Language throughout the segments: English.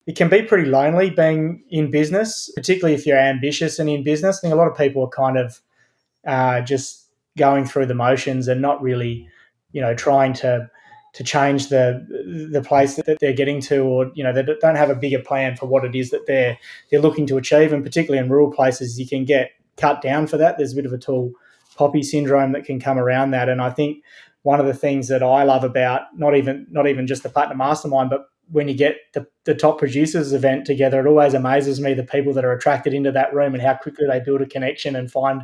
it can be pretty lonely being in business, particularly if you're ambitious and in business. I think a lot of people are kind of just going through the motions and not really, trying to change the place that they're getting to, or they don't have a bigger plan for what it is that they're looking to achieve. And particularly in rural places, you can get cut down for that. There's a bit of a tall poppy syndrome that can come around that. And I think one of the things that I love about not even just the Platinum Mastermind, but when you get the top producers event together, it always amazes me the people that are attracted into that room and how quickly they build a connection and find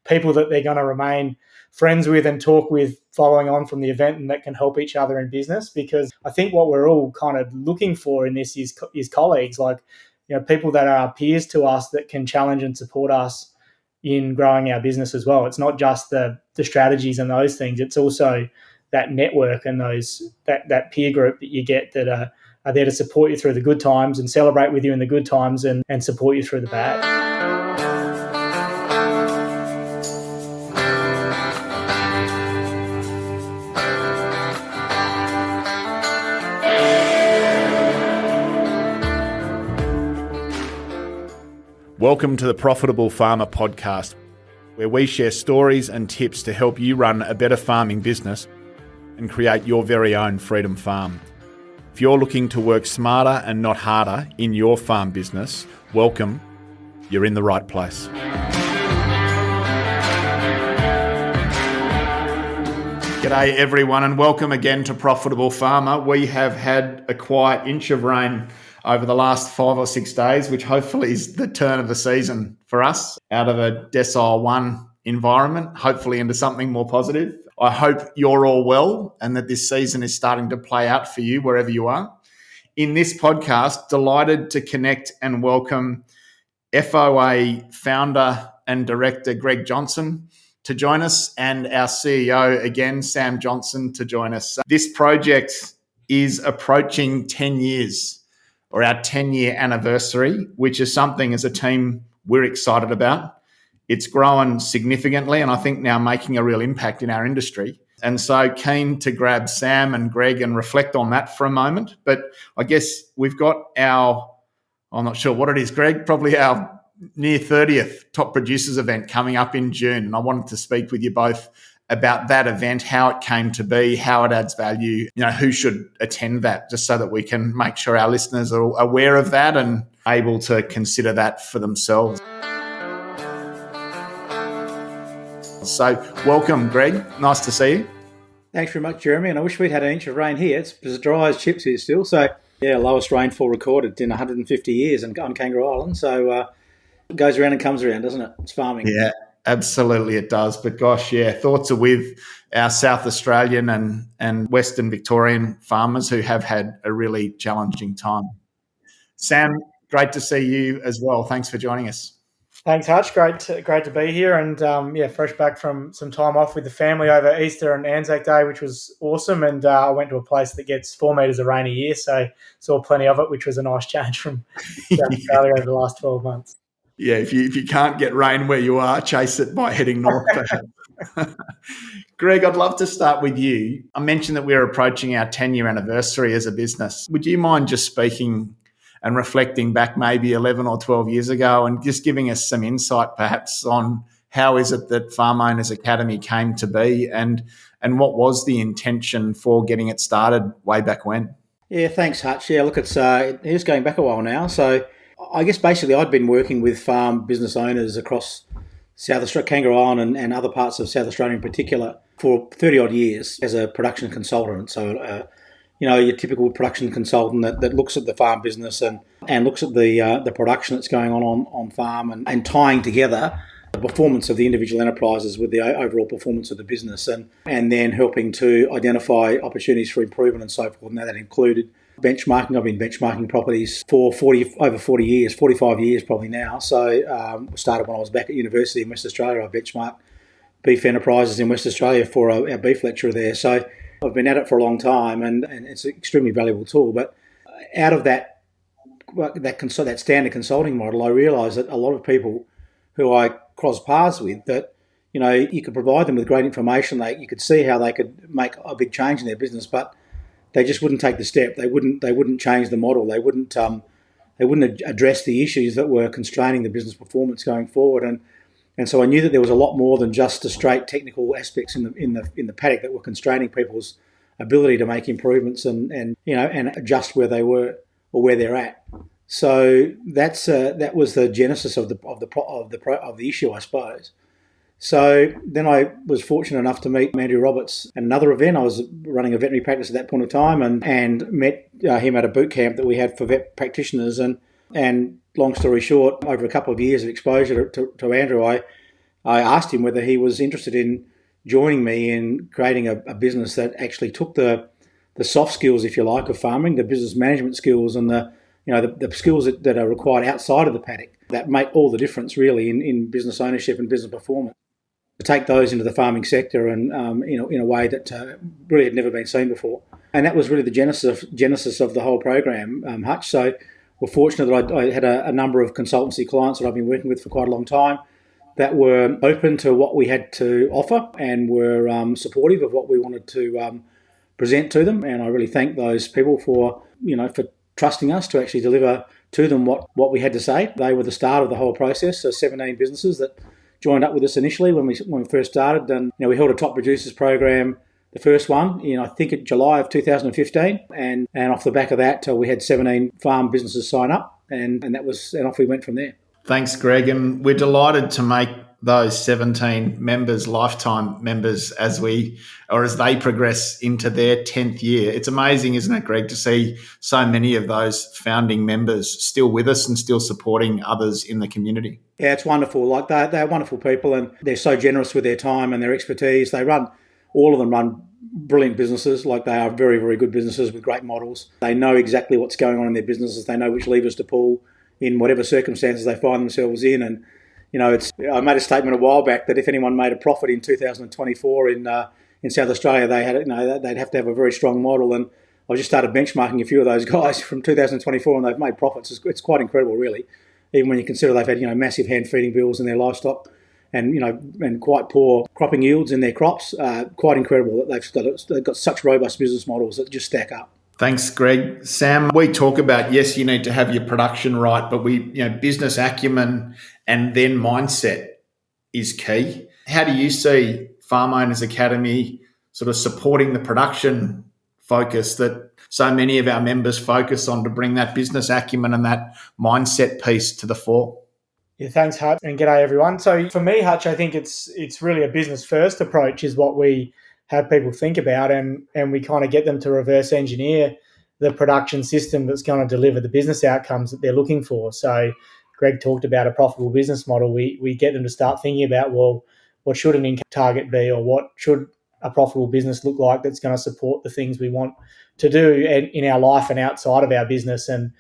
people that they're going to remain friends with and talk with following on from the event, and that can help each other in business. Because I think what we're all kind of looking for in this is colleagues, like people that are our peers to us that can challenge and support us in growing our business as well. It's not just the strategies and those things. It's also that network and that peer group that you get that are there to support you through the good times and celebrate with you in the good times and support you through the bad. Welcome to the Profitable Farmer podcast, where we share stories and tips to help you run a better farming business and create your very own freedom farm. If you're looking to work smarter and not harder in your farm business, welcome. You're in the right place. G'day everyone, and welcome again to Profitable Farmer. We have had a quiet inch of rain over the last 5 or 6 days, which hopefully is the turn of the season for us, out of a decile 1 environment, hopefully into something more positive. I hope you're all well and that this season is starting to play out for you wherever you are. In this podcast, delighted to connect and welcome FOA founder and director Greg Johnsson to join us, and our CEO again, Sam Johnsson, to join us. This project is approaching 10 years, or our 10-year anniversary, which is something as a team we're excited about. It's grown significantly and I think now making a real impact in our industry. And so keen to grab Sam and Greg and reflect on that for a moment. But I guess we've got I'm not sure what it is, Greg, probably our near 30th Top Producers event coming up in June. And I wanted to speak with you both about that event, how it came to be, how it adds value, who should attend that, just so that we can make sure our listeners are aware of that and able to consider that for themselves. So welcome, Greg. Nice to see you. Thanks very much, Jeremy. And I wish we'd had an inch of rain here. It's as dry as chips here still. So, lowest rainfall recorded in 150 years on Kangaroo Island. So it goes around and comes around, doesn't it? It's farming. Yeah. Absolutely it does. But gosh, thoughts are with our South Australian and Western Victorian farmers who have had a really challenging time. Sam, great to see you as well. Thanks for joining us. Thanks, Hutch. Great to be here, and fresh back from some time off with the family over Easter and Anzac Day, which was awesome. And I went to a place that gets 4 metres of rain a year, so saw plenty of it, which was a nice change from South Australia over the last 12 months. Yeah, if you can't get rain where you are, chase it by heading north. Greg, I'd love to start with you. I mentioned that we're approaching our 10-year anniversary as a business. Would you mind just speaking and reflecting back maybe 11 or 12 years ago and just giving us some insight perhaps on how is it that Farm Owners Academy came to be and what was the intention for getting it started way back when? Yeah, thanks, Hutch. Yeah, look, it is going back a while now. So I guess basically I'd been working with farm business owners across South Australia, Kangaroo Island and other parts of South Australia in particular for 30-odd years as a production consultant. So, your typical production consultant that looks at the farm business and looks at the production that's going on farm and tying together the performance of the individual enterprises with the overall performance of the business and then helping to identify opportunities for improvement and so forth. Now that included benchmarking. I've been benchmarking properties for over 40 years, 45 years probably now. So started when I was back at university in West Australia. I benchmarked beef enterprises in West Australia for our beef lecturer there. So I've been at it for a long time and it's an extremely valuable tool. But out of that standard consulting model, I realised that a lot of people who I cross paths with, that you could provide them with great information. You could see how they could make a big change in their business, but they just wouldn't take the step. They wouldn't change the model. They wouldn't they wouldn't address the issues that were constraining the business performance going forward. And so I knew that there was a lot more than just the straight technical aspects in the paddock that were constraining people's ability to make improvements and adjust where they were or where they're at. So that was the genesis of the issue, I suppose. So then I was fortunate enough to meet Andrew Roberts at another event. I was running a veterinary practice at that point of time and met him at a boot camp that we had for vet practitioners. And long story short, over a couple of years of exposure to Andrew, I asked him whether he was interested in joining me in creating a business that actually took the soft skills, if you like, of farming, the business management skills and the skills that are required outside of the paddock that make all the difference really in business ownership and business performance, to take those into the farming sector and in a way that really had never been seen before. And that was really the genesis of the whole program, Hutch. So we're fortunate that I had a number of consultancy clients that I've been working with for quite a long time that were open to what we had to offer and were supportive of what we wanted to present to them. And I really thank those people for trusting us to actually deliver to them what we had to say. They were the start of the whole process. So 17 businesses that joined up with us initially when we first started. And we held a top producers program, the first one, I think in July of 2015. And off the back of that, we had 17 farm businesses sign up, and off we went from there. Thanks, Greg. And we're delighted to make those 17 members lifetime members as they progress into their 10th year. It's amazing, isn't it, Greg, to see so many of those founding members still with us and still supporting others in the community. Yeah, it's wonderful. Like they're wonderful people, and they're so generous with their time and their expertise. All of them run brilliant businesses. Like, they are very, very good businesses with great models. They know exactly what's going on in their businesses. They know which levers to pull in whatever circumstances they find themselves in. And I made a statement a while back that if anyone made a profit in 2024 in South Australia, they'd have to have a very strong model. And I just started benchmarking a few of those guys from 2024, and they've made profits. It's quite incredible, really, even when you consider they've had massive hand feeding bills in their livestock, and quite poor cropping yields in their crops. Quite incredible that they've got such robust business models that just stack up. Thanks, Greg. Sam, we talk about, yes, you need to have your production right, but business acumen and then mindset is key. How do you see Farm Owners Academy sort of supporting the production focus that so many of our members focus on to bring that business acumen and that mindset piece to the fore? Yeah, thanks, Hutch, and g'day, everyone. So for me, Hutch, I think it's really a business-first approach is what we have people think about, and we kind of get them to reverse engineer the production system that's going to deliver the business outcomes that they're looking for. So Greg talked about a profitable business model. We get them to start thinking about, well, what should an income target be, or what should a profitable business look like that's going to support the things we want to do in our life and outside of our business, and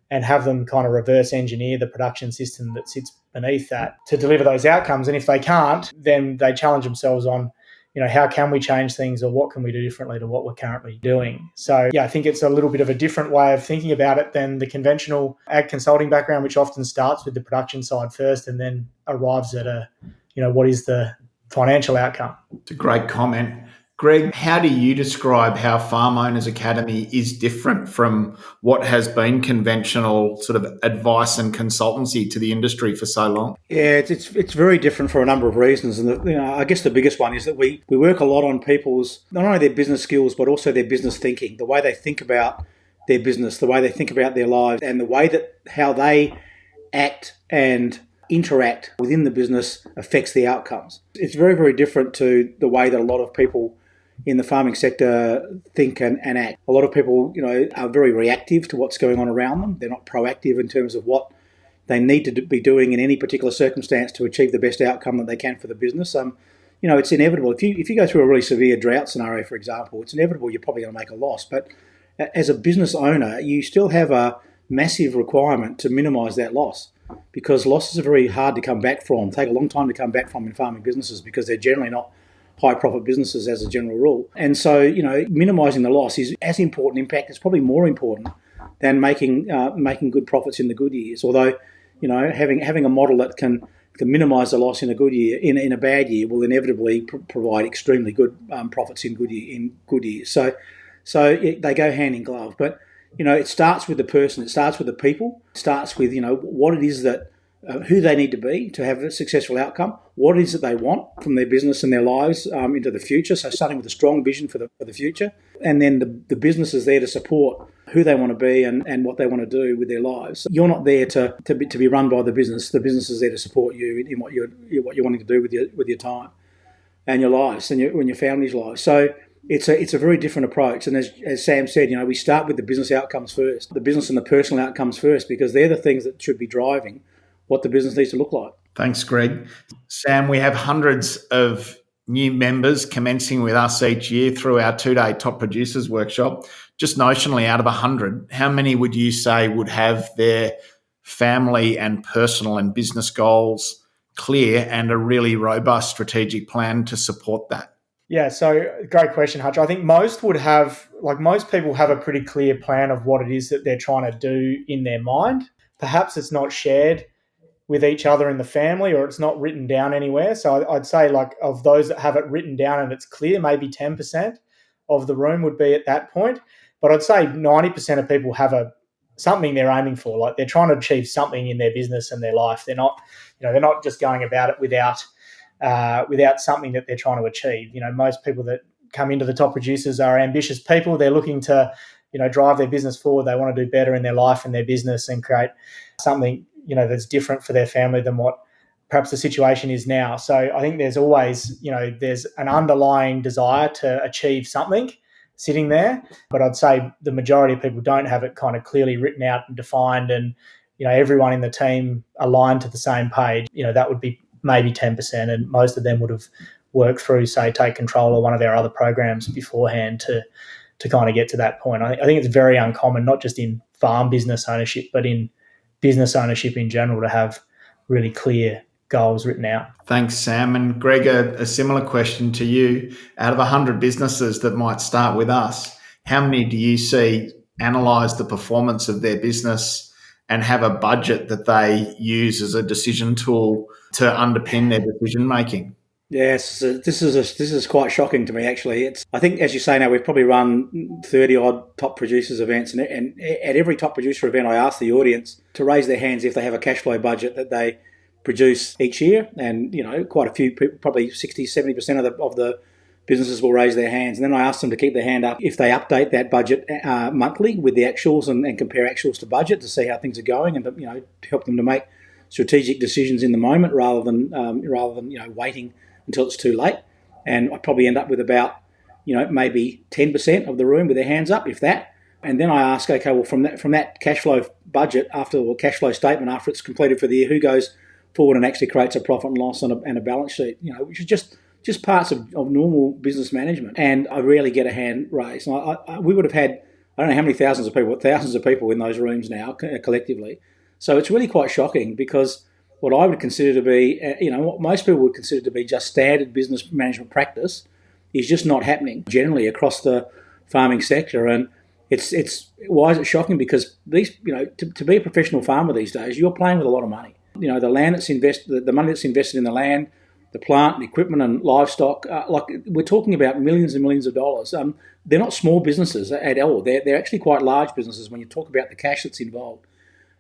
have them kind of reverse engineer the production system that sits beneath that to deliver those outcomes. And if they can't, then they challenge themselves on, how can we change things, or what can we do differently to what we're currently doing? So, yeah, I think it's a little bit of a different way of thinking about it than the conventional ag consulting background, which often starts with the production side first and then arrives at what is the financial outcome. It's a great comment. Greg, how do you describe how Farm Owners Academy is different from what has been conventional sort of advice and consultancy to the industry for so long? Yeah, it's very different for a number of reasons. And I guess the biggest one is that we work a lot on people's, not only their business skills, but also their business thinking, the way they think about their business, the way they think about their lives, and the way that how they act and interact within the business affects the outcomes. It's very, very different to the way that a lot of people in the farming sector think and act. A lot of people, are very reactive to what's going on around them. They're not proactive in terms of what they need to be doing in any particular circumstance to achieve the best outcome that they can for the business. It's inevitable. If you go through a really severe drought scenario, for example, it's inevitable you're probably going to make a loss. But as a business owner, you still have a massive requirement to minimise that loss, because losses are very hard to come back from, take a long time to come back from in farming businesses, because they're generally not high profit businesses as a general rule. And so, minimising the loss is as important. In fact, it's probably more important than making good profits in the good years. Although, having a model that can minimise the loss in a good year, in a bad year, will inevitably provide extremely good profits in good years. So they go hand in glove. But it starts with the person, it starts with the people, it starts with, what it is that, who they need to be to have a successful outcome, what it is that they want from their business and their lives into the future. So starting with a strong vision for the future. And then the business is there to support who they want to be and what they want to do with their lives. You're not there to be run by the business. The business is there to support you in what you're wanting to do with your time and your lives and your family's lives. So it's a very different approach. And as Sam said, we start with the business outcomes first, the business and the personal outcomes first, because they're the things that should be driving what the business needs to look like. Thanks, Greg. Sam, we have hundreds of new members commencing with us each year through our 2-day Top Producers Workshop. Just notionally, out of 100, how many would you say would have their family and personal and business goals clear and a really robust strategic plan to support that? Yeah, so great question, Hutch. I think most would have, most people have a pretty clear plan of what it is that they're trying to do in their mind. Perhaps it's not shared with each other in the family, or it's not written down anywhere. So I'd say of those that have it written down and it's clear, maybe 10% of the room would be at that point. But I'd say 90% of people have something they're aiming for. Like they're trying to achieve something in their business and their life. They're not just going about it without something that they're trying to achieve. Most people that come into the Top Producers are ambitious people. They're looking to, drive their business forward. They want to do better in their life and their business and create something, that's different for their family than what perhaps the situation is now. So I think there's always, there's an underlying desire to achieve something sitting there. But I'd say the majority of people don't have it kind of clearly written out and defined and, everyone in the team aligned to the same page. That would be maybe 10%, and most of them would have worked through, say, Take Control or one of our other programs beforehand to kind of get to that point. I think it's very uncommon, not just in farm business ownership, but in business ownership in general, to have really clear goals written out. Thanks, Sam. And Greg, a similar question to you. Out of 100 businesses that might start with us, how many do you see analyse the performance of their business and have a budget that they use as a decision tool to underpin their decision making? Yes, this is quite shocking to me, actually. I think, as you say now, we've probably run 30 odd Top Producers events, and at every Top Producer event, I ask the audience to raise their hands if they have a cash flow budget that they produce each year, and quite a few people, probably 60-70% of the businesses will raise their hands, and then I ask them to keep their hand up if they update that budget monthly with the actuals and compare actuals to budget to see how things are going, and to help them to make strategic decisions in the moment rather than waiting until it's too late. And I probably end up with about, maybe 10% of the room with their hands up, if that. And then I ask, okay, well, from that cash flow budget or cash flow statement after it's completed for the year, who goes forward and actually creates a profit and loss and a balance sheet, which is just parts of normal business management. And I rarely get a hand raised. And we would have had, I don't know how many thousands of people in those rooms now collectively. So it's really quite shocking, because what I would consider to be, what most people would consider to be just standard business management practice is just not happening generally across the farming sector. And it's why is it shocking? Because these, to be a professional farmer these days, you're playing with a lot of money. The land that's invested, the money that's invested in the land, the plant, the equipment, and livestock. We're talking about millions and millions of dollars. They're not small businesses at all. They're actually quite large businesses when you talk about the cash that's involved.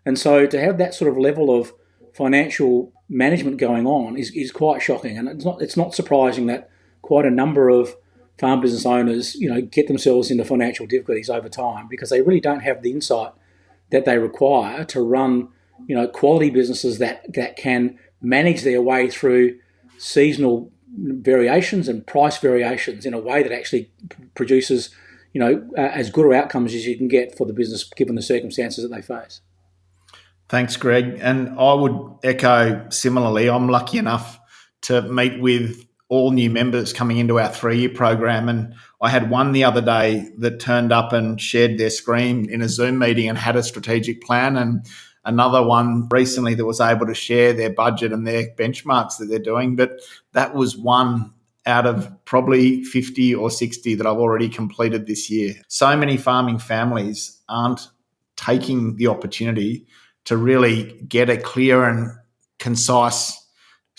And so to have that sort of level of financial management going on is quite shocking, and it's not surprising that quite a number of farm business owners get themselves into financial difficulties over time, because they really don't have the insight that they require to run quality businesses that can manage their way through seasonal variations and price variations in a way that actually produces as good outcomes as you can get for the business given the circumstances that they face. Thanks, Greg. And I would echo similarly. I'm lucky enough to meet with all new members coming into our 3-year program. And I had one the other day that turned up and shared their screen in a Zoom meeting and had a strategic plan, and another one recently that was able to share their budget and their benchmarks that they're doing. But that was one out of probably 50 or 60 that I've already completed this year. So many farming families aren't taking the opportunity to really get a clear and concise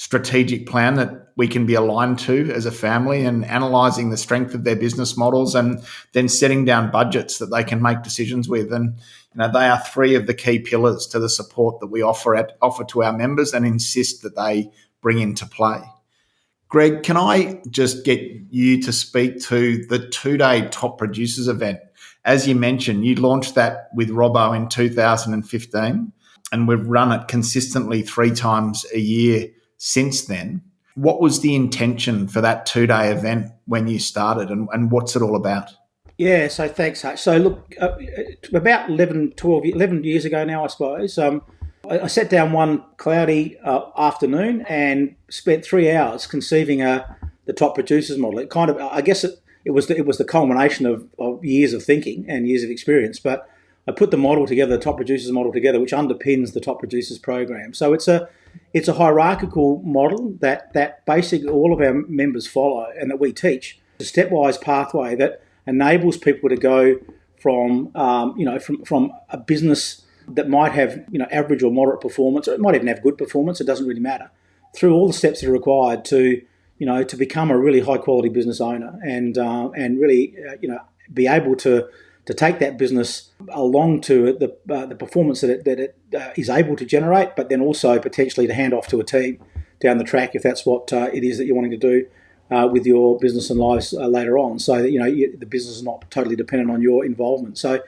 strategic plan that we can be aligned to as a family, and analysing the strength of their business models, and then setting down budgets that they can make decisions with. And they are three of the key pillars to the support that we offer to our members and insist that they bring into play. Greg, can I just get you to speak to the 2-day Top Producers event? As you mentioned, you launched that with Robbo in 2015, and we've run it consistently 3 times a year since then. What was the intention for that 2-day event when you started, and what's it all about? Yeah, so thanks, Hutch. So look, about 11 years ago now, I suppose, I sat down one cloudy afternoon and spent 3 hours conceiving the Top Producers model. It kind of, I guess it was the culmination of years of thinking and years of experience, but I put the model together, the Top Producers model together, which underpins the Top Producers program. So it's a hierarchical model that basically all of our members follow and that we teach. It's a stepwise pathway that enables people to go from a business that might have average or moderate performance, or it might even have good performance. It doesn't really matter. Through all the steps that are required to become a really high quality business owner and really be able to take that business along to the performance that it is able to generate, but then also potentially to hand off to a team down the track if that's what it is that you're wanting to do with your business and lives later on, so that the business is not totally dependent on your involvement. So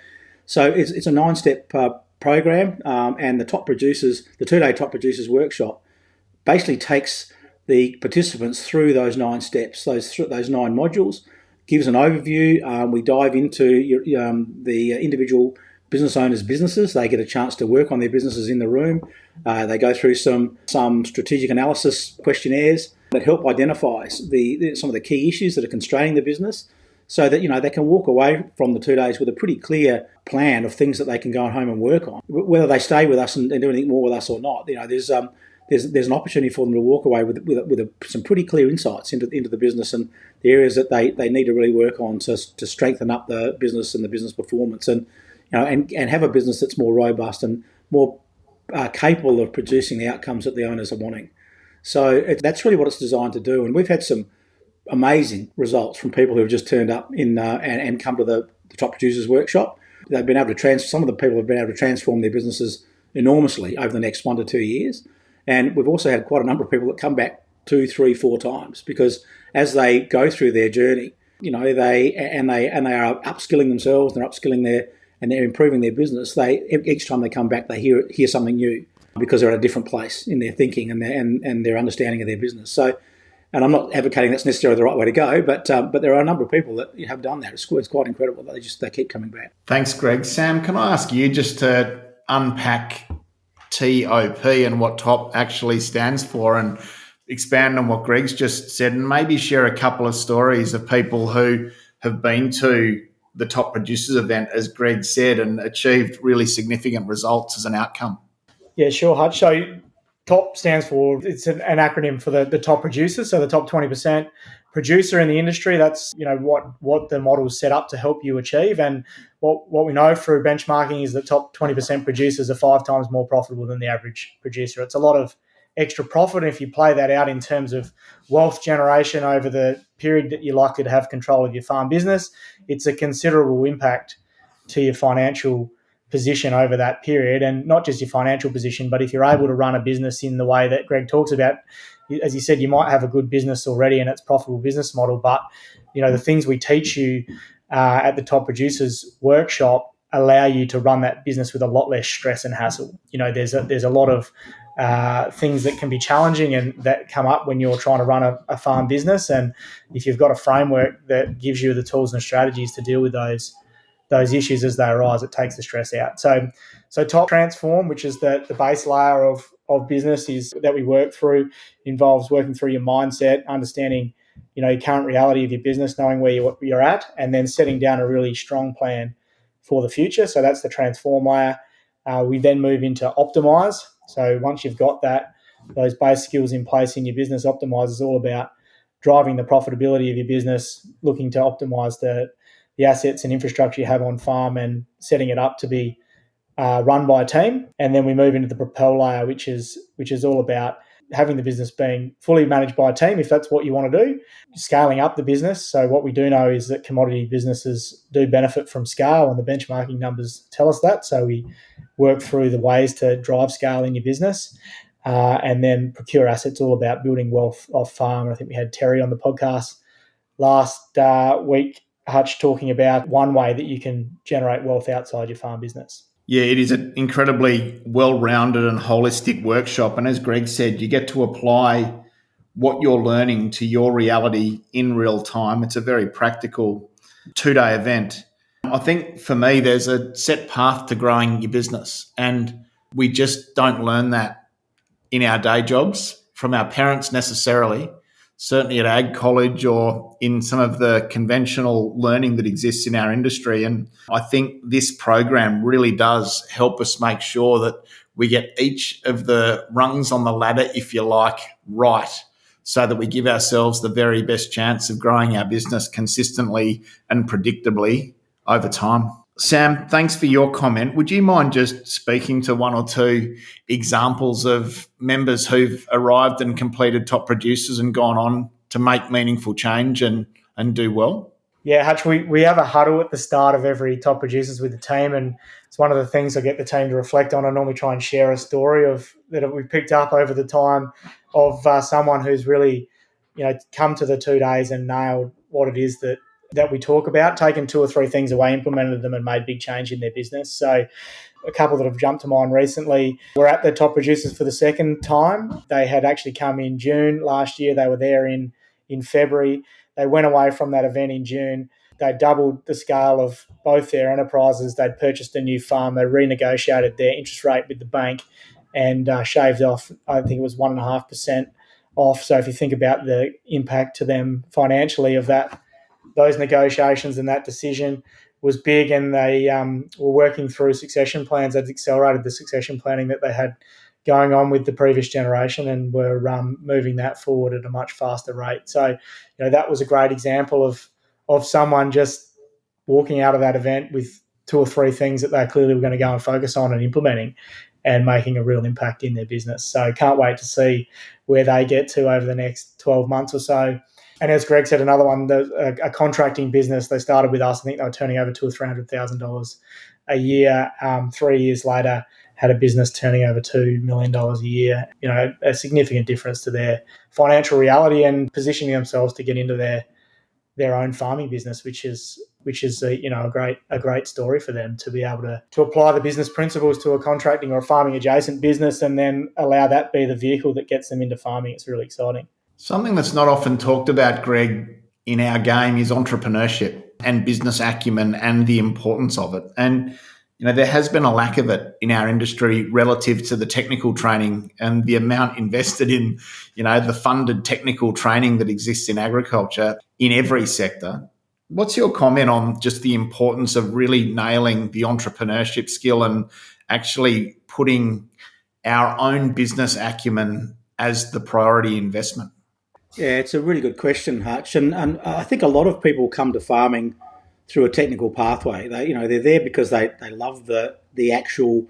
it's a 9-step program, and the 2-day Top Producers workshop basically takes the participants through those 9 steps, those 9 modules, gives an overview. We dive into the individual business owners' businesses. They get a chance to work on their businesses in the room. They go through some strategic analysis questionnaires that help identify some of the key issues that are constraining the business, so that they can walk away from the 2 days with a pretty clear plan of things that they can go home and work on. Whether they stay with us and do anything more with us or not, there's an opportunity for them to walk away with some pretty clear insights into the business and the areas that they need to really work on to strengthen up the business and the business performance, and have a business that's more robust and more capable of producing the outcomes that the owners are wanting. So that's really what it's designed to do, and we've had some amazing results from people who have just turned up and come to the Top Producers workshop. They've been able to some of the people have been able to transform their businesses enormously over the next 1 to 2 years. And we've also had quite a number of people that come back 2, 3, 4 times, because as they go through their journey, they are upskilling themselves, they're upskilling they're improving their business. Each time they come back, they hear something new, because they're at a different place in their thinking and their understanding of their business. So, and I'm not advocating that's necessarily the right way to go, but there are a number of people that have done that. It's quite incredible. They keep coming back. Thanks, Greg. Sam, can I ask you just to unpack TOP and what TOP actually stands for, and expand on what Greg's just said, and maybe share a couple of stories of people who have been to the Top Producers event, as Greg said, and achieved really significant results as an outcome? Yeah, sure, Hutch. So TOP stands for, it's an acronym for the top producers, so the top 20% producer in the industry. That's what the model is set up to help you achieve. And what we know through benchmarking is that top 20% producers are 5 times more profitable than the average producer. It's a lot of extra profit. And if you play that out in terms of wealth generation over the period that you're likely to have control of your farm business, it's a considerable impact to your financial position over that period. And not just your financial position, but if you're able to run a business in the way that Greg talks about, as you said, you might have a good business already and it's a profitable business model, but the things we teach you at the Top Producers workshop allow you to run that business with a lot less stress and hassle. There's a lot of things that can be challenging and that come up when you're trying to run a farm business. And if you've got a framework that gives you the tools and strategies to deal with those issues as they arise, it takes the stress out. So Top Transform, which is the base layer of business is that we work through, involves working through your mindset, understanding your current reality of your business, knowing where you're at, and then setting down a really strong plan for the future. So that's the Transform layer. We then move into Optimize. So once you've got those base skills in place in your business, Optimize is all about driving the profitability of your business, looking to optimize the assets and infrastructure you have on farm and setting it up to be run by a team. And then we move into the Propel layer, which is all about having the business being fully managed by a team, if that's what you want to do, scaling up the business. So what we do know is that commodity businesses do benefit from scale, and the benchmarking numbers tell us that. So we work through the ways to drive scale in your business. And then procure assets, all about building wealth off farm. I think we had Terry on the podcast last week, Hutch, talking about one way that you can generate wealth outside your farm business. Yeah, it is an incredibly well-rounded and holistic workshop. And as Greg said, you get to apply what you're learning to your reality in real time. It's a very practical 2-day event. I think for me, there's a set path to growing your business, and we just don't learn that in our day jobs from our parents necessarily, certainly at ag college or in some of the conventional learning that exists in our industry. And I think this program really does help us make sure that we get each of the rungs on the ladder, if you like, right, so that we give ourselves the very best chance of growing our business consistently and predictably over time. Sam, thanks for your comment. Would you mind just speaking to one or two examples of members who've arrived and completed top producers and gone on to make meaningful change and do well? Yeah, Hutch, we have a huddle at the start of every top producers with the team, and it's one of the things I get the team to reflect on. I normally try and share a story that we picked up over the time of someone who's really, come to the 2 days and nailed what it is that we talk about, taken 2 or 3 things away, implemented them, and made big change in their business. So a couple that have jumped to mind recently were at the top producers for the second time. They had actually come in June last year. They were there in February. They went away from that event in June. They doubled the scale of both their enterprises. They'd purchased a new farm. They renegotiated their interest rate with the bank and shaved off, I think it was 1.5% off. So if you think about the impact to them financially of that, those negotiations and that decision was big, and they were working through succession plans. They'd accelerated the succession planning that they had going on with the previous generation, and were moving that forward at a much faster rate. So, that was a great example of someone just walking out of that event with 2 or 3 things that they clearly were going to go and focus on and implementing, and making a real impact in their business. So can't wait to see where they get to over the next 12 months or so. And as Greg said, another one, a contracting business, they started with us. I think they were turning over $200,000 or $300,000 a year. 3 years later, had a business turning over $2 million a year. A significant difference to their financial reality, and positioning themselves to get into their own farming business, which is a great story for them to be able to apply the business principles to a contracting or a farming adjacent business, and then allow that be the vehicle that gets them into farming. It's really exciting. Something that's not often talked about, Greg, in our game is entrepreneurship and business acumen and the importance of it. And, there has been a lack of it in our industry relative to the technical training and the amount invested in, the funded technical training that exists in agriculture in every sector. What's your comment on just the importance of really nailing the entrepreneurship skill and actually putting our own business acumen as the priority investment? Yeah, it's a really good question, Hutch. And I think a lot of people come to farming through a technical pathway. They're there because they love the actual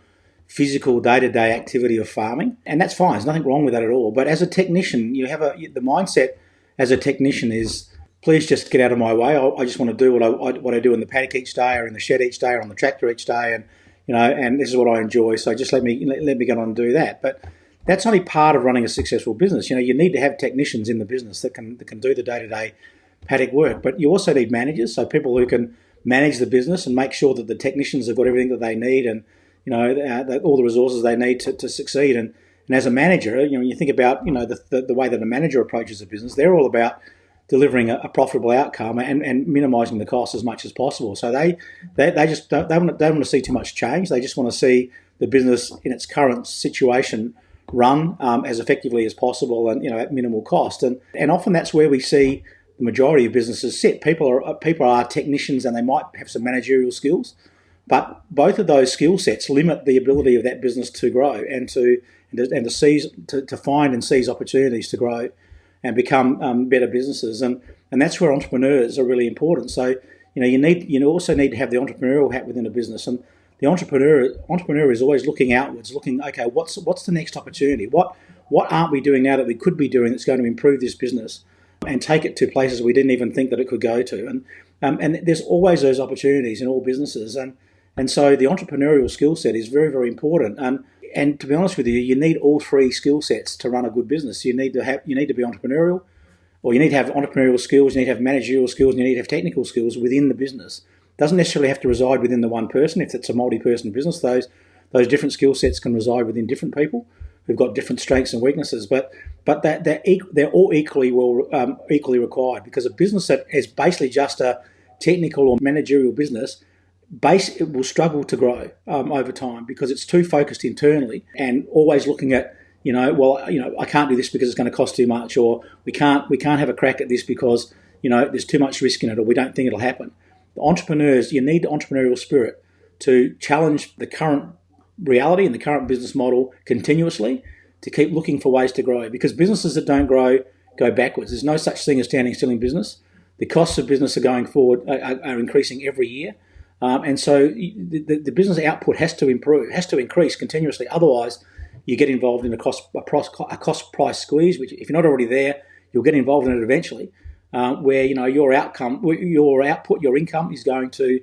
physical day-to-day activity of farming. And that's fine. There's nothing wrong with that at all. But as a technician, you have the mindset as a technician is, please just get out of my way. I just want to do what I do in the paddock each day, or in the shed each day, or on the tractor each day. And this is what I enjoy. So just let me get on and do that. But that's only part of running a successful business. You need to have technicians in the business that can do the day-to-day paddock work. But you also need managers, so people who can manage the business and make sure that the technicians have got everything that they need, and all the resources they need to succeed. And as a manager, you think about the way that a manager approaches a business. They're all about delivering a profitable outcome and minimising the cost as much as possible. So they just don't want to see too much change. They just want to see the business in its current situation run as effectively as possible, and at minimal cost. And often that's where we see the majority of businesses sit. People are technicians, and they might have some managerial skills, but both of those skill sets limit the ability of that business to grow and to find and seize opportunities to grow and become better businesses. And that's where entrepreneurs are really important. So you also need to have the entrepreneurial hat within a business. And the entrepreneur is always looking outwards, looking, okay, what's the next opportunity? what aren't we doing now that we could be doing that's going to improve this business and take it to places we didn't even think that it could go to. And there's always those opportunities in all businesses. And so the entrepreneurial skill set is very, very important. And to be honest with you, you need all three skill sets to run a good business. You need to be entrepreneurial, or you need to have entrepreneurial skills, you need to have managerial skills, and you need to have technical skills within the business. It doesn't necessarily have to reside within the one person. If it's a multi-person business, those different skill sets can reside within different people who've got different strengths and weaknesses. But they're all equally required, because a business that is basically just a technical or managerial business, it will struggle to grow over time, because it's too focused internally and always looking at, I can't do this because it's going to cost too much, or we can't have a crack at this because, there's too much risk in it, or we don't think it'll happen. The entrepreneurs, you need the entrepreneurial spirit to challenge the current reality and the current business model continuously, to keep looking for ways to grow, because businesses that don't grow go backwards. There's no such thing as standing still in business. The costs of business are going forward, are increasing every year. And so the business output has to increase continuously. Otherwise, you get involved in a cost price squeeze, which if you're not already there, you'll get involved in it eventually, where your output, your income is going to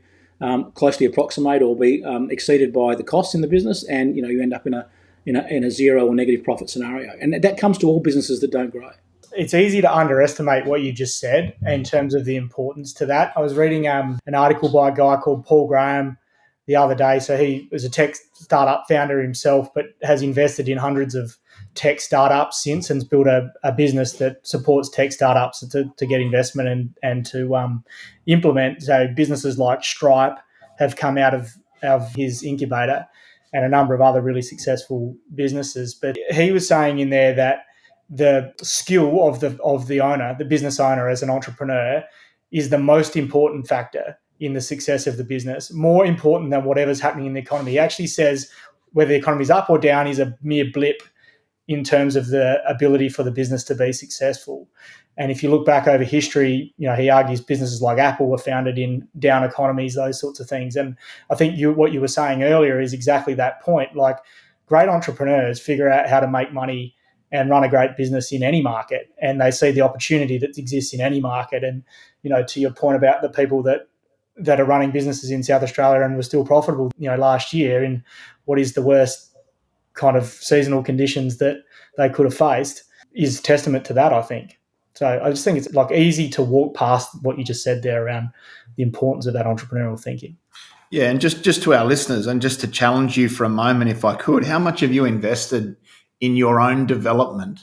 closely approximate or be exceeded by the costs in the business, and you end up in a zero or negative profit scenario. And that comes to all businesses that don't grow. It's easy to underestimate what you just said in terms of the importance to that. I was reading an article by a guy called Paul Graham the other day. So he was a tech startup founder himself, but has invested in hundreds of tech startups since, and's built a business that supports tech startups to get investment and to implement. So businesses like Stripe have come out of his incubator, and a number of other really successful businesses. But he was saying in there that the skill of the owner, the business owner as an entrepreneur, is the most important factor in the success of the business, more important than whatever's happening in the economy. He actually says whether the economy's up or down is a mere blip in terms of the ability for the business to be successful. And if you look back over history, he argues businesses like Apple were founded in down economies, those sorts of things. And I think what you were saying earlier is exactly that point. Like, great entrepreneurs figure out how to make money and run a great business in any market, and they see the opportunity that exists in any market. And, to your point about the people that are running businesses in South Australia and were still profitable, last year in what is the worst kind of seasonal conditions that they could have faced, is testament to that, I think. So I just think it's easy to walk past what you just said there around the importance of that entrepreneurial thinking. Yeah, and just to our listeners, and just to challenge you for a moment, if I could, how much have you invested in your own development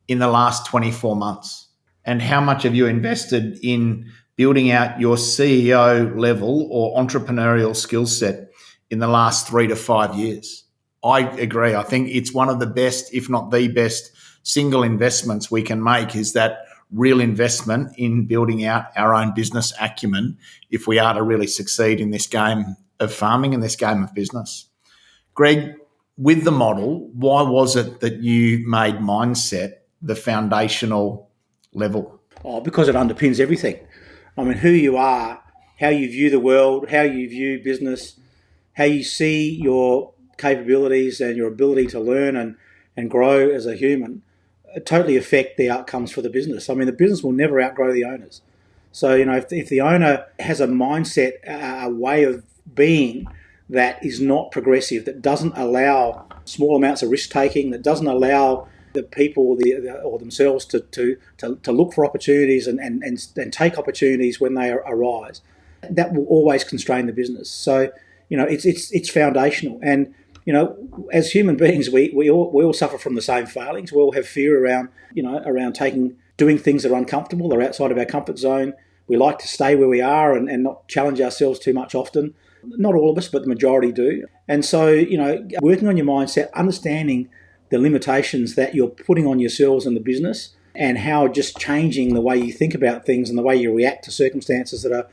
in the last 24 months? And how much have you invested in building out your CEO level or entrepreneurial skill set in the last 3 to 5 years? I agree. I think it's one of the best, if not the best, single investments we can make, is that real investment in building out our own business acumen if we are to really succeed in this game of farming and this game of business. Greg, with the model, why was it that you made mindset the foundational level? Oh, because it underpins everything. I mean, who you are, how you view the world, how you view business, how you see your capabilities and your ability to learn and grow as a human totally affect the outcomes for the business. I mean, the business will never outgrow the owners. So, if the owner has a mindset, a way of being that is not progressive, that doesn't allow small amounts of risk taking, that doesn't allow the people or themselves to look for opportunities and take opportunities when they arise, that will always constrain the business. So, it's foundational. And as human beings, we all suffer from the same failings. We all have fear around doing things that are uncomfortable or outside of our comfort zone. We like to stay where we are and not challenge ourselves too much often. Not all of us, but the majority do. And so, working on your mindset, understanding the limitations that you're putting on yourselves and the business, and how just changing the way you think about things and the way you react to circumstances that are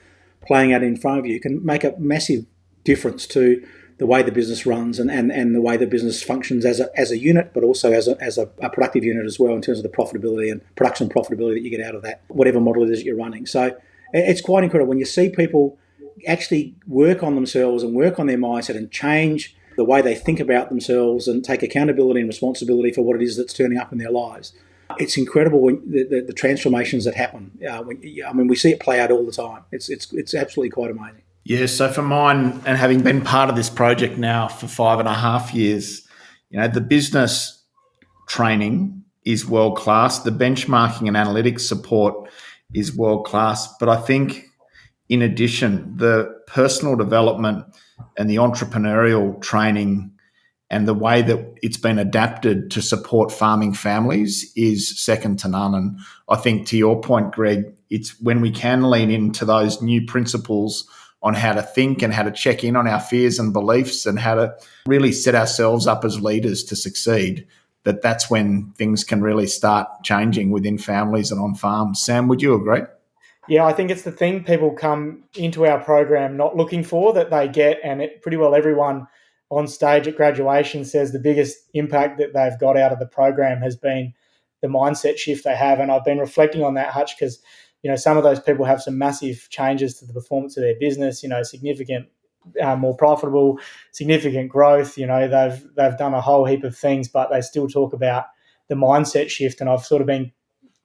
playing out in front of you can make a massive difference to the way the business runs and the way the business functions as a unit, but also as a productive unit as well, in terms of the profitability and production profitability that you get out of that, whatever model it is that you're running. So it's quite incredible when you see people actually work on themselves and work on their mindset and change the way they think about themselves and take accountability and responsibility for what it is that's turning up in their lives. It's incredible the transformations that happen. We see it play out all the time. It's absolutely quite amazing. Yeah, so for mine, and having been part of this project now for 5.5 years, the business training is world class. The benchmarking and analytics support is world class. But I think in addition, the personal development and the entrepreneurial training and the way that it's been adapted to support farming families is second to none. And I think to your point, Greg, it's when we can lean into those new principles on how to think and how to check in on our fears and beliefs and how to really set ourselves up as leaders to succeed, that's when things can really start changing within families and on farms. Sam, would you agree? Yeah, I think it's the thing people come into our program not looking for that they get, and pretty well everyone on stage at graduation says the biggest impact that they've got out of the program has been the mindset shift they have. And I've been reflecting on that, Hutch, because some of those people have some massive changes to the performance of their business, significant more profitable, significant growth. They've done a whole heap of things, but they still talk about the mindset shift. And I've sort of been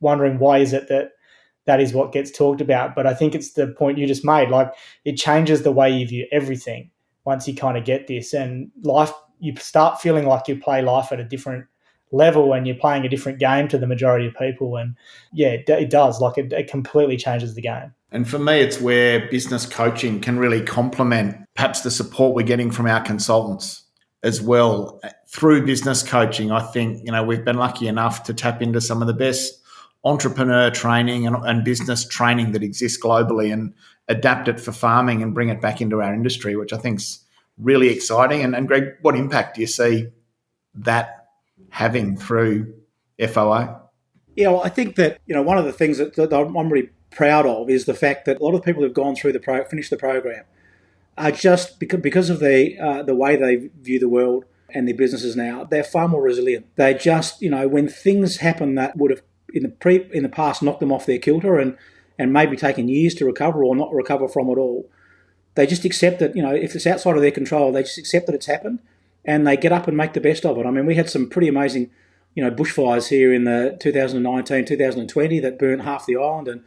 wondering, why is it that is what gets talked about? But I think it's the point you just made. Like, it changes the way you view everything once you kind of get this. And life, you start feeling like you play life at a different level and you're playing a different game to the majority of people. And yeah, it does. Like, it completely changes the game. And for me, it's where business coaching can really complement perhaps the support we're getting from our consultants as well. Through business coaching, I think, we've been lucky enough to tap into some of the best entrepreneur training and business training that exists globally and adapt it for farming and bring it back into our industry, which I think is really exciting. And Greg, what impact do you see that having through FOA? Yeah, well, I think that, one of the things that I'm really proud of is the fact that a lot of the people who've gone through finished the program are just because of the way they view the world and their businesses now, they're far more resilient. They just, when things happen that would have in the past knocked them off their kilter and maybe taken years to recover or not recover from at all, they just accept that, if it's outside of their control, they just accept that it's happened and they get up and make the best of it. I mean, we had some pretty amazing, bushfires here in the 2019, 2020 that burnt half the island and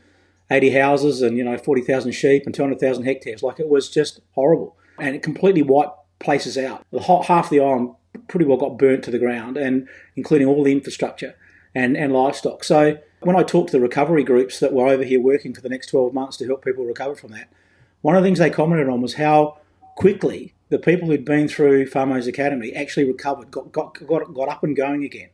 80 houses and, 40,000 sheep and 200,000 hectares. Like, it was just horrible. And it completely wiped places out. Half the island pretty well got burnt to the ground, and including all the infrastructure and livestock. So when I talked to the recovery groups that were over here working for the next 12 months to help people recover from that, one of the things they commented on was how quickly the people who'd been through Farmers Academy actually recovered, got up and going again,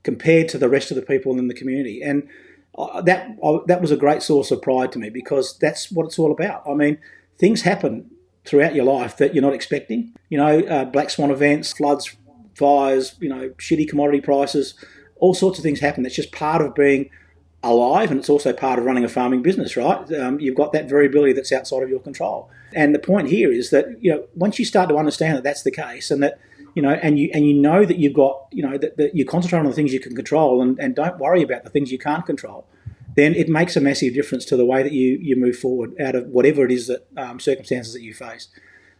compared to the rest of the people in the community. And that was a great source of pride to me, because that's what it's all about. I mean, things happen throughout your life that you're not expecting. Black swan events, floods, fires, shitty commodity prices, all sorts of things happen. That's just part of being alive, and it's also part of running a farming business, right? You've got that variability that's outside of your control. And the point here is that, once you start to understand that that's the case, and that, and you know that you've got, that you concentrate on the things you can control and don't worry about the things you can't control, then it makes a massive difference to the way that you move forward out of whatever it is that circumstances that you face.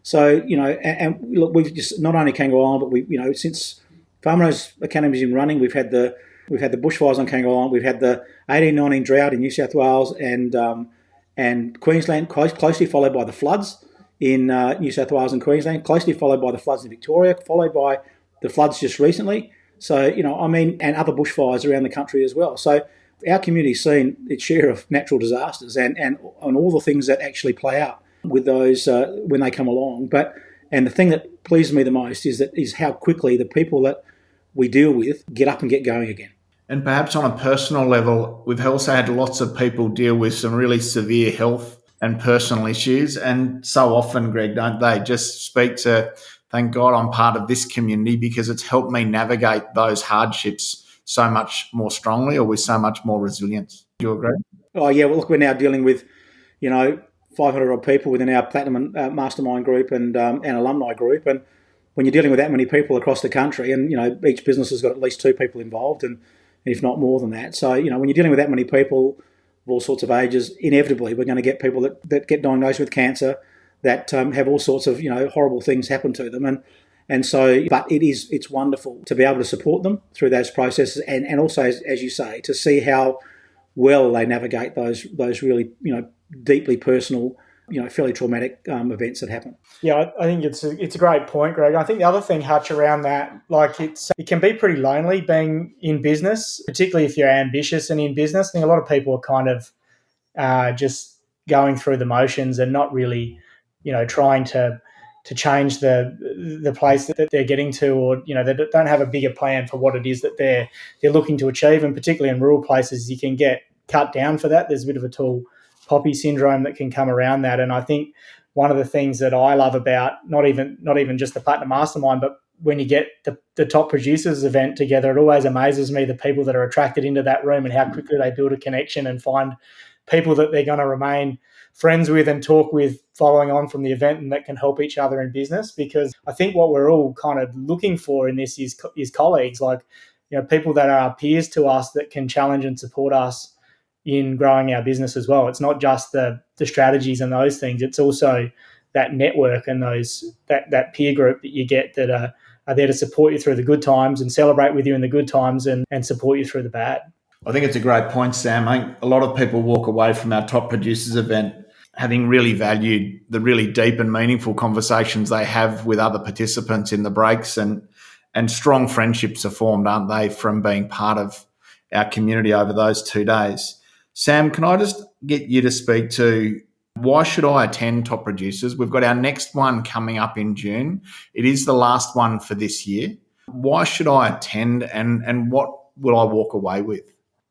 So, and look, we've just not only Kangaroo Island, but we, since Farmers Academy's been running, we've had the bushfires on Kangaroo Island, we've had the 18-19 drought in New South Wales and Queensland, closely followed by the floods in New South Wales and Queensland, closely followed by the floods in Victoria, followed by the floods just recently. So, and other bushfires around the country as well. So our community's seen its share of natural disasters and all the things that actually play out with those when they come along. And the thing that pleases me the most is how quickly the people that we deal with get up and get going again. And perhaps on a personal level, we've also had lots of people deal with some really severe health and personal issues. And so often, Greg, don't they just speak to, thank God I'm part of this community because it's helped me navigate those hardships so much more strongly or with so much more resilience. Do you agree? Oh, yeah. Well, look, we're now dealing with, 500 odd people within our Platinum Mastermind group and alumni group. And when you're dealing with that many people across the country and, each business has got at least 2 people involved and if not more than that. So, when you're dealing with that many people of all sorts of ages, inevitably we're going to get people that get diagnosed with cancer, that have all sorts of, horrible things happen to them. And so, but it's wonderful to be able to support them through those processes, and also, as you say, to see how well they navigate those really, deeply personal, fairly traumatic events that happen. Yeah, I think it's a great point, Greg. I think the other thing, Hutch, around that, like it can be pretty lonely being in business, particularly if you're ambitious and in business. I think a lot of people are kind of just going through the motions and not really, trying to change the place that they're getting to, or they don't have a bigger plan for what it is that they're looking to achieve. And particularly in rural places, you can get cut down for that. There's a bit of a tall poppy syndrome that can come around that. And I think one of the things that I love about not even just the Platinum Mastermind, but when you get the top producers event together, it always amazes me the people that are attracted into that room and how quickly they build a connection and find people that they're going to remain friends with and talk with following on from the event, and that can help each other in business. Because I think what we're all kind of looking for in this is colleagues, like people that are our peers to us that can challenge and support us in growing our business as well. It's not just the strategies and those things. It's also that network and that peer group that you get that are there to support you through the good times and celebrate with you in the good times and support you through the bad. I think it's a great point, Sam. I think a lot of people walk away from our top producers event having really valued the really deep and meaningful conversations they have with other participants in the breaks, and strong friendships are formed, aren't they, from being part of our community over those 2 days. Sam, can I just get you to speak to why should I attend Top Producers? We've got our next one coming up in June. It is the last one for this year. Why should I attend, and what will I walk away with?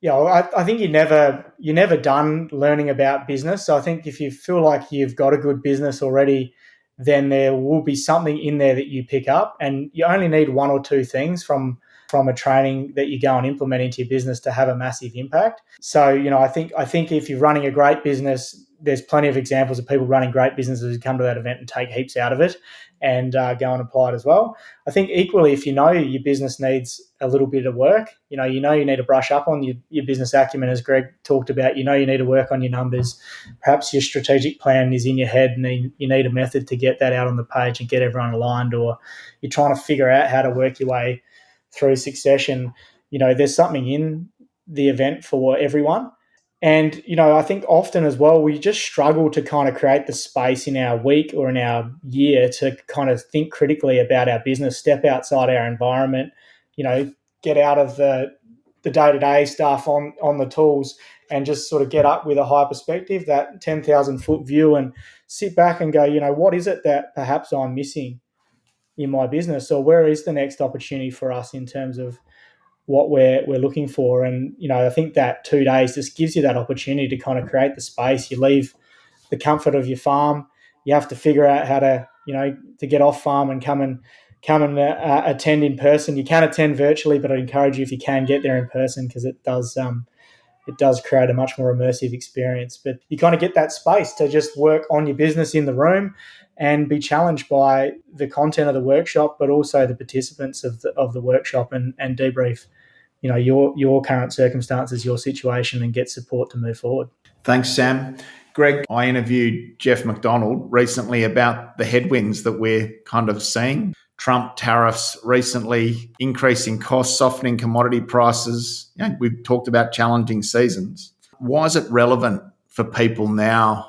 Yeah, well, I think you're never done learning about business. So I think if you feel like you've got a good business already, then there will be something in there that you pick up, and you only need one or two things from a training that you go and implement into your business to have a massive impact. So, I think if you're running a great business, there's plenty of examples of people running great businesses who come to that event and take heaps out of it and go and apply it as well. I think equally, if your business needs a little bit of work, you need to brush up on your business acumen, as Greg talked about. You need to work on your numbers. Perhaps your strategic plan is in your head and you need a method to get that out on the page and get everyone aligned, or you're trying to figure out how to work your way through succession. There's something in the event for everyone. And, I think often as well, we just struggle to kind of create the space in our week or in our year to kind of think critically about our business, step outside our environment, get out of the day-to-day stuff on the tools and just sort of get up with a high perspective, that 10,000 foot view, and sit back and go, what is it that perhaps I'm missing in my business, or where is the next opportunity for us in terms of what we're looking for. And, I think that 2 days just gives you that opportunity to kind of create the space. You leave the comfort of your farm. You have to figure out how to, to get off farm and come and attend in person. You can attend virtually, but I encourage you, if you can, get there in person, because it does create a much more immersive experience. But you kind of get that space to just work on your business in the room and be challenged by the content of the workshop, but also the participants of the workshop, and debrief, your current circumstances, your situation, and get support to move forward. Thanks, Sam. Greg, I interviewed Jeff McDonald recently about the headwinds that we're kind of seeing. Trump tariffs recently, increasing costs, softening commodity prices. We've talked about challenging seasons. Why is it relevant for people now,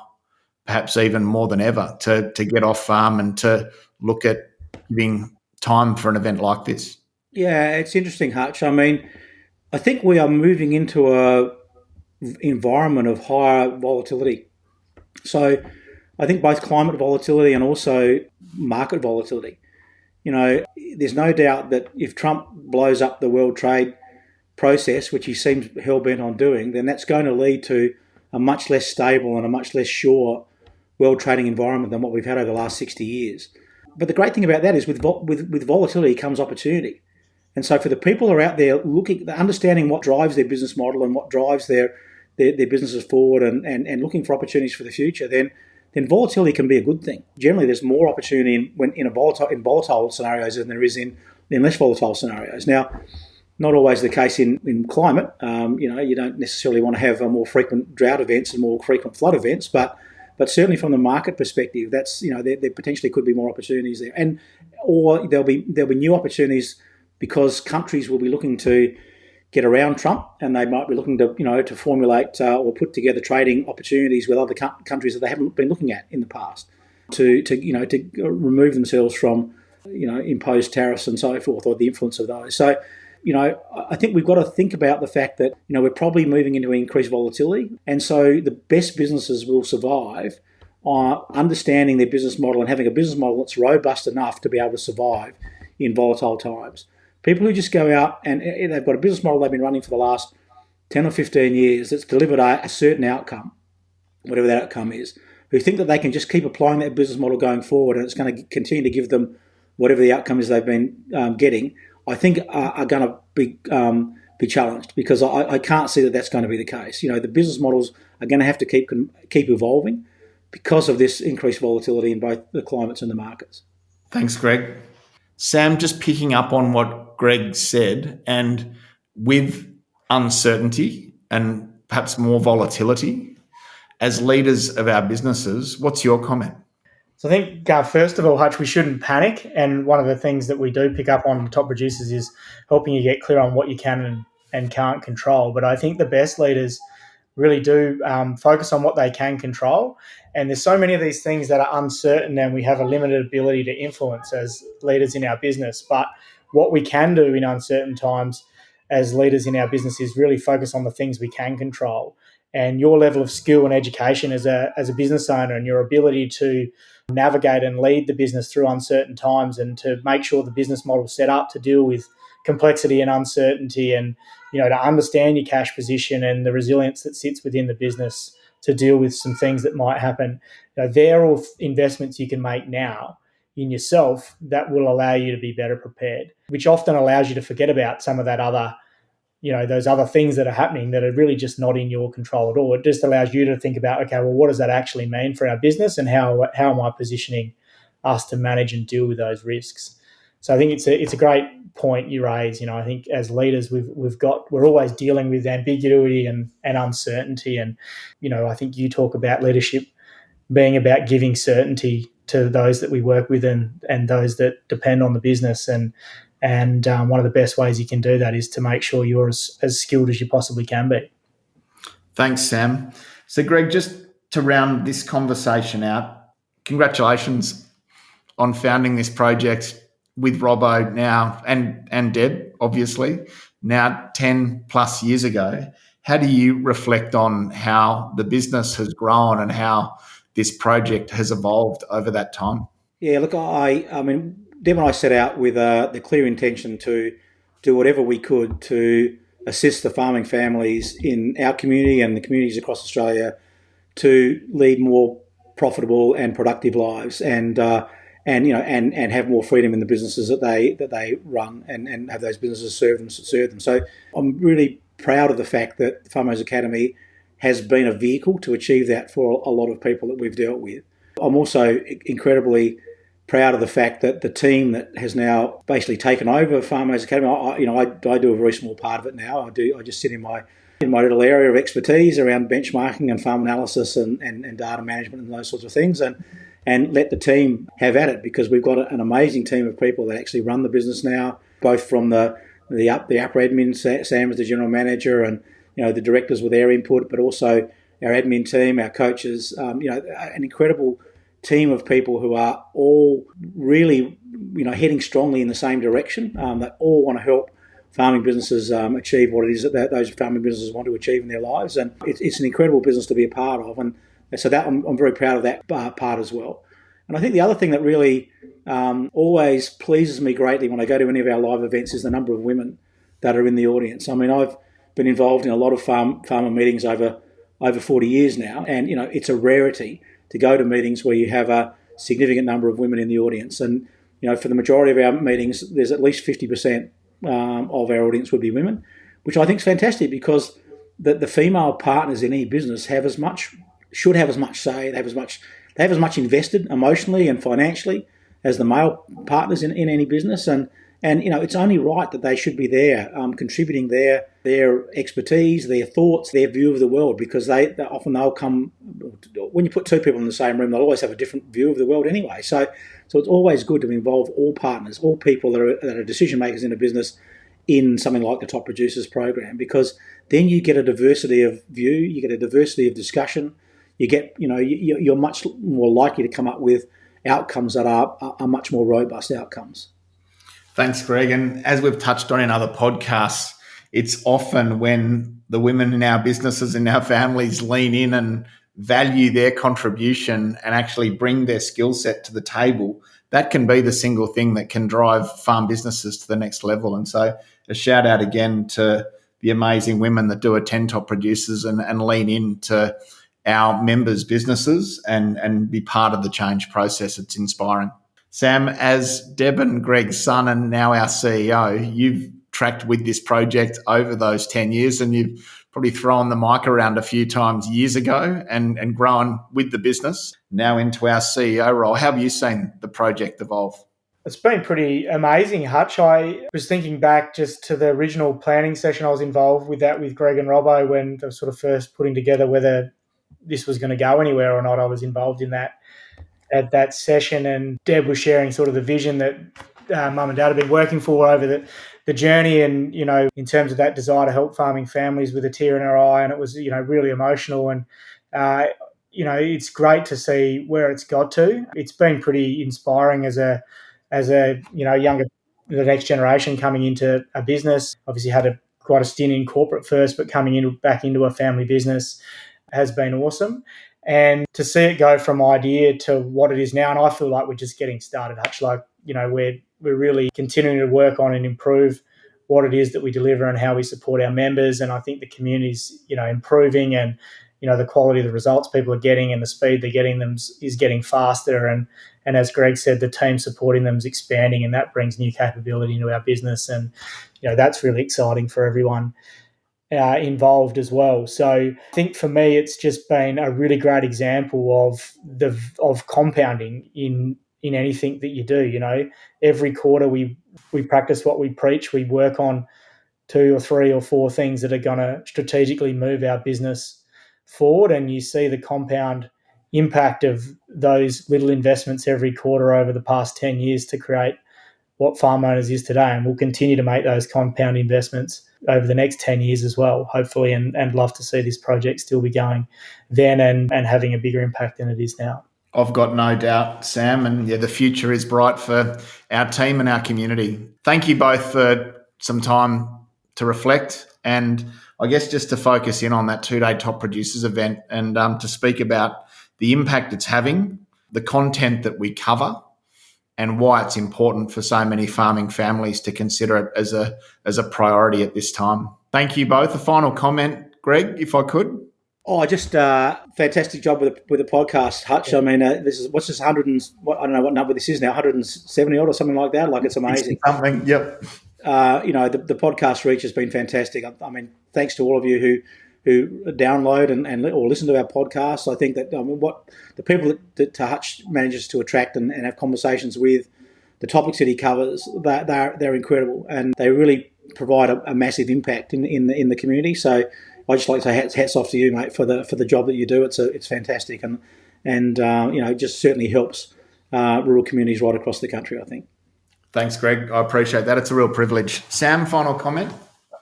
perhaps even more than ever, to get off farm and to look at giving time for an event like this? Yeah, it's interesting, Hutch. I mean, I think we are moving into a environment of higher volatility. So I think both climate volatility and also market volatility. There's no doubt that if Trump blows up the world trade process, which he seems hell-bent on doing, then that's going to lead to a much less stable and a much less sure world trading environment than what we've had over the last 60 years. But the great thing about that is with volatility comes opportunity. And so for the people who are out there understanding what drives their business model and what drives their businesses forward and looking for opportunities for the future, then volatility can be a good thing. Generally, there's more opportunity in volatile scenarios than there is in less volatile scenarios. Now, not always the case in climate. You don't necessarily want to have more frequent drought events and more frequent flood events, but But certainly from the market perspective, that's, there potentially could be more opportunities there, or there'll be new opportunities because countries will be looking to get around Trump, and they might be looking to to formulate or put together trading opportunities with other countries that they haven't been looking at in the past to remove themselves from imposed tariffs and so forth, or the influence of those. So, I think we've got to think about the fact that we're probably moving into increased volatility, and so the best businesses will survive on understanding their business model and having a business model that's robust enough to be able to survive in volatile times. People who just go out and they've got a business model they've been running for the last 10 or 15 years that's delivered a certain outcome, whatever that outcome is, who think that they can just keep applying that business model going forward and it's going to continue to give them whatever the outcome is they've been getting, I think are going to be challenged, because I can't see that that's going to be the case. The business models are going to have to keep evolving because of this increased volatility in both the climates and the markets. Thanks, Greg. Sam, just picking up on what Greg said, and with uncertainty and perhaps more volatility, as leaders of our businesses, what's your comment? So I think, first of all, Hutch, we shouldn't panic. And one of the things that we do pick up on top producers is helping you get clear on what you can and can't control. But I think the best leaders really do focus on what they can control. And there's so many of these things that are uncertain, and we have a limited ability to influence as leaders in our business. But what we can do in uncertain times as leaders in our business is really focus on the things we can control. And your level of skill and education as a business owner, and your ability to navigate and lead the business through uncertain times, and to make sure the business model is set up to deal with complexity and uncertainty, and to understand your cash position and the resilience that sits within the business to deal with some things that might happen. They're all investments you can make now in yourself that will allow you to be better prepared, which often allows you to forget about some of that other, those other things that are happening that are really just not in your control at all. It just allows you to think about, okay, well, what does that actually mean for our business, and how am I positioning us to manage and deal with those risks? So I think it's a great point you raise. I think as leaders, we're always dealing with ambiguity and uncertainty, and I think you talk about leadership being about giving certainty to those that we work with and those that depend on the business, and one of the best ways you can do that is to make sure you're as skilled as you possibly can be. Thanks, Sam. So, Greg, just to round this conversation out, congratulations on founding this project with Robbo now, and Deb, obviously, now 10 plus years ago. How do you reflect on how the business has grown and how this project has evolved over that time? Yeah, look, I mean, Deb and I set out with the clear intention to do whatever we could to assist the farming families in our community and the communities across Australia to lead more profitable and productive lives, and have more freedom in the businesses that they run, and have those businesses serve them. So I'm really proud of the fact that the Farmers Academy has been a vehicle to achieve that for a lot of people that we've dealt with. I'm also incredibly proud of the fact that the team that has now basically taken over Farmers Academy, I do a very small part of it now. I just sit in my little area of expertise around benchmarking and farm analysis and data management and those sorts of things, and let the team have at it, because we've got an amazing team of people that actually run the business now, both from the upper admin, Sam as the general manager, and the directors with their input, but also our admin team, our coaches, an incredible team of people who are all really, heading strongly in the same direction, that all want to help farming businesses achieve what it is that those farming businesses want to achieve in their lives. And it's an incredible business to be a part of. And so that I'm very proud of that part as well. And I think the other thing that really always pleases me greatly when I go to any of our live events is the number of women that are in the audience. I mean, I've been involved in a lot of farmer meetings over 40 years now, and it's a rarity to go to meetings where you have a significant number of women in the audience. And for the majority of our meetings, there's at least 50% of our audience would be women, which I think is fantastic, because the female partners in any business should have as much say, they have as much invested emotionally and financially as the male partners in any business. And And, it's only right that they should be there, contributing their expertise, their thoughts, their view of the world, because they'll come, when you put two people in the same room, they'll always have a different view of the world anyway. So it's always good to involve all partners, all people that are decision makers in a business in something like the Top Producers program, because then you get a diversity of view, you get a diversity of discussion, you get, you're much more likely to come up with outcomes that are much more robust outcomes. Thanks, Greg. And as we've touched on in other podcasts, it's often when the women in our businesses and our families lean in and value their contribution and actually bring their skill set to the table, that can be the single thing that can drive farm businesses to the next level. And so a shout out again to the amazing women that do attend Top Producers and lean into our members' businesses and be part of the change process. It's inspiring. Sam, as Deb and Greg's son and now our CEO, you've tracked with this project over those 10 years and you've probably thrown the mic around a few times years ago and grown with the business, now into our CEO role. How have you seen the project evolve? It's been pretty amazing, Hutch. I was thinking back just to the original planning session I was involved with that with Greg and Robbo when they were sort of first putting together whether this was going to go anywhere or not. I was involved in that at that session, and Deb was sharing sort of the vision that Mum and Dad have been working for over the journey, and in terms of that desire to help farming families with a tear in her eye, and it was really emotional, and it's great to see where it's got to. It's been pretty inspiring as a younger, the next generation coming into a business. Obviously had quite a stint in corporate first, but coming back into a family business has been awesome. And to see it go from idea to what it is now, and I feel like we're just getting started, actually. We're really continuing to work on and improve what it is that we deliver and how we support our members. And I think the community's, improving, and, the quality of the results people are getting and the speed they're getting them is getting faster. And as Greg said, the team supporting them is expanding, and that brings new capability into our business. And, that's really exciting for everyone involved as well. So I think for me, it's just been a really great example of compounding in anything that you do. Every quarter we practice what we preach. We work on 2 or 3 or 4 things that are going to strategically move our business forward, and you see the compound impact of those little investments every quarter over the past 10 years to create what Farm Owners is today. And we'll continue to make those compound investments over the next 10 years as well, hopefully, and love to see this project still be going then and having a bigger impact than it is now. I've got no doubt, Sam, and the future is bright for our team and our community. Thank you both for some time to reflect, and I guess just to focus in on that 2-day Top Producers event and to speak about the impact it's having, the content that we cover, and why it's important for so many farming families to consider it as a priority at this time. Thank you both. A final comment, Greg, if I could. Oh, just fantastic job with the podcast, Hutch. I mean, this is what's this 100 and I don't know what number this is now, 170 odd or something like that. Like, it's amazing. Something, yep. The podcast reach has been fantastic. I mean, thanks to all of you who download and or listen to our podcasts. I think that what the people that Hutch manages to attract and have conversations with, the topics that he covers, they're incredible, and they really provide a massive impact in the community. So I just like to say hats off to you, mate, for the job that you do. It's fantastic, and it just certainly helps rural communities right across the country, I think. Thanks, Greg. I appreciate that. It's a real privilege. Sam, final comment?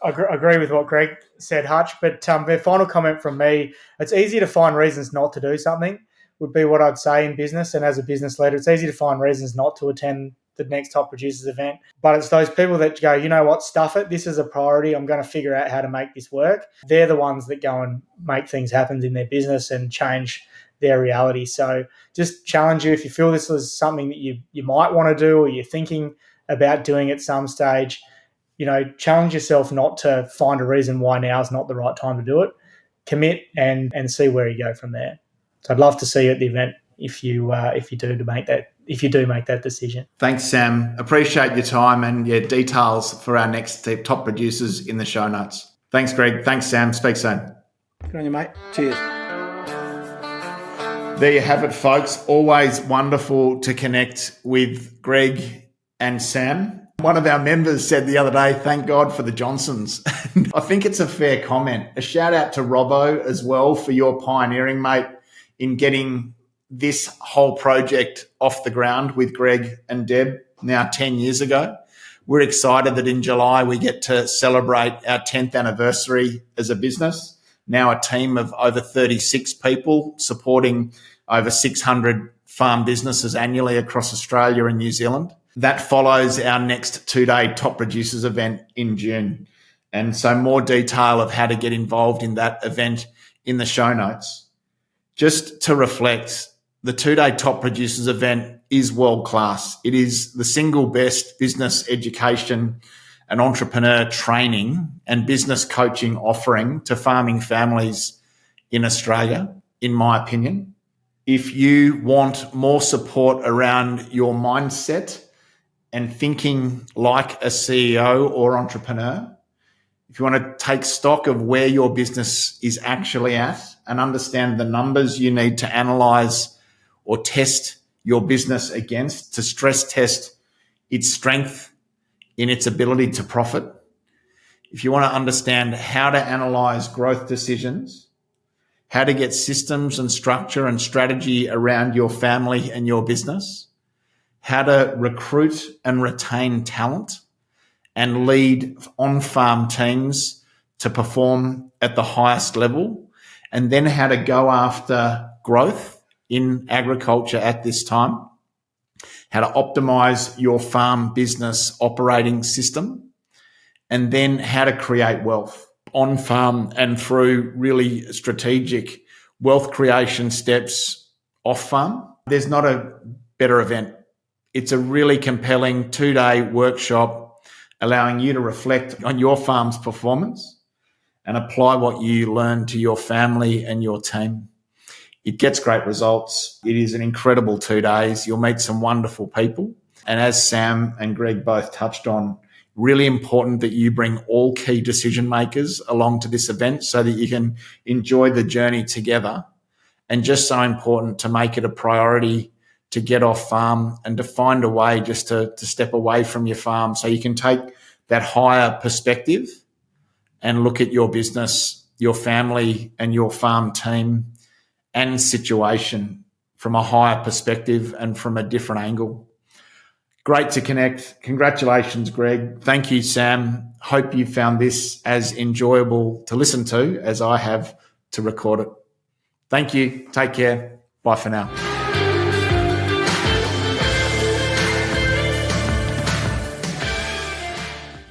I agree with what Greg said, Hutch, but the final comment from me, it's easy to find reasons not to do something, would be what I'd say in business. And as a business leader, it's easy to find reasons not to attend the next Top Producers event. But it's those people that go, you know what, stuff it. This is a priority. I'm going to figure out how to make this work. They're the ones that go and make things happen in their business and change their reality. So just challenge you, if you feel this is something that you might want to do or you're thinking about doing at some stage, challenge yourself not to find a reason why now is not the right time to do it. Commit and see where you go from there. So I'd love to see you at the event if you do make that decision. Thanks, Sam. Appreciate your time and your details for our next Top Producers in the show notes. Thanks, Greg. Thanks, Sam. Speak soon. Good on you, mate. Cheers. There you have it, folks. Always wonderful to connect with Greg and Sam. One of our members said the other day, thank God for the Johnsons. I think it's a fair comment. A shout out to Robbo as well for your pioneering, mate, in getting this whole project off the ground with Greg and Deb now 10 years ago. We're excited that in July we get to celebrate our 10th anniversary as a business. Now a team of over 36 people supporting over 600 farm businesses annually across Australia and New Zealand. That follows our next 2-day Top Producers event in June. And so more detail of how to get involved in that event in the show notes. Just to reflect, the 2-day Top Producers event is world-class. It is the single best business education and entrepreneur training and business coaching offering to farming families in Australia, in my opinion. If you want more support around your mindset and thinking like a CEO or entrepreneur, if you want to take stock of where your business is actually at and understand the numbers you need to analyze or test your business against to stress test its strength in its ability to profit, if you want to understand how to analyze growth decisions, how to get systems and structure and strategy around your family and your business, how to recruit and retain talent and lead on-farm teams to perform at the highest level, and then how to go after growth in agriculture at this time, how to optimize your farm business operating system, and then how to create wealth on farm and through really strategic wealth creation steps off farm. There's not a better event. It's a really compelling 2-day workshop allowing you to reflect on your farm's performance and apply what you learn to your family and your team. It gets great results. It is an incredible 2 days. You'll meet some wonderful people. And as Sam and Greg both touched on, really important that you bring all key decision makers along to this event so that you can enjoy the journey together. And just so important to make it a priority to get off farm and to find a way just to step away from your farm so you can take that higher perspective and look at your business, your family and your farm team and situation from a higher perspective and from a different angle. Great to connect. Congratulations, Greg. Thank you, Sam. Hope you found this as enjoyable to listen to as I have to record it. Thank you. Take care. Bye for now.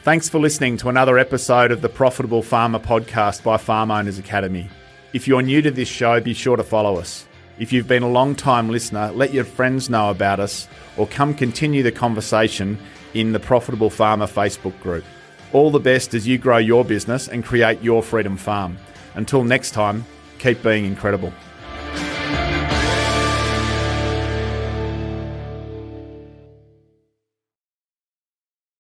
Thanks for listening to another episode of the Profitable Farmer podcast by Farm Owners Academy. If you're new to this show, be sure to follow us. If you've been a long-time listener, let your friends know about us or come continue the conversation in the Profitable Farmer Facebook group. All the best as you grow your business and create your freedom farm. Until next time, keep being incredible.